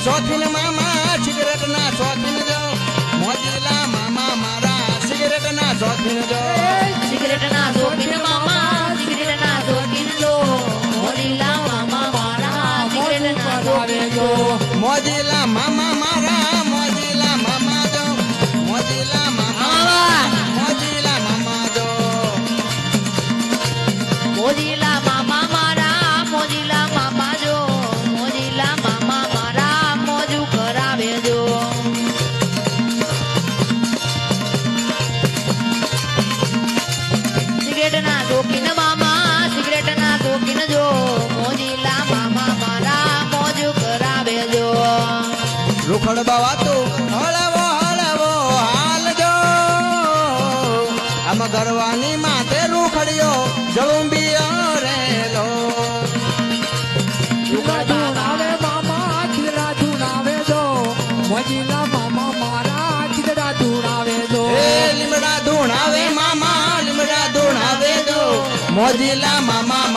શોખીન મામા સિગરેટ ના શોખીન જો મોજીલા મામા મારા સિગરેટ ના શોખીન જો સિગરેટ ના શોખીન મામા સિગરેટ ના શોખીન જો મોજીલા મામા મારા સિગરેટ ના શોખીન જો મોજીલા મામા મારા મોજીલા મામા જો મોજીલા મામા મોજીલા મામા જો મોજીલા મામા મારા મોજીલા મામા જો મોજીલા મામા મારા મોજુ કરાવે જો સિગરેટ ના શોખીન મામા સિગરેટ ના શોખીન જો મોજીલા મામા મારા મોજુ કરાવે જો રૂખડ બાવા તો હળવો હળવો હાલ જો આમ ગરવાની માથે રૂખડ્યો જળુંબિયો રેલો આવે મામા ખીરા ધૂણાવે જો મોજીલા મામા મારા ખીરા ધૂણાવે જો એ લીમડા ધૂણાવે મામા લીમડા ધૂણાવે જો મોજીલા મામા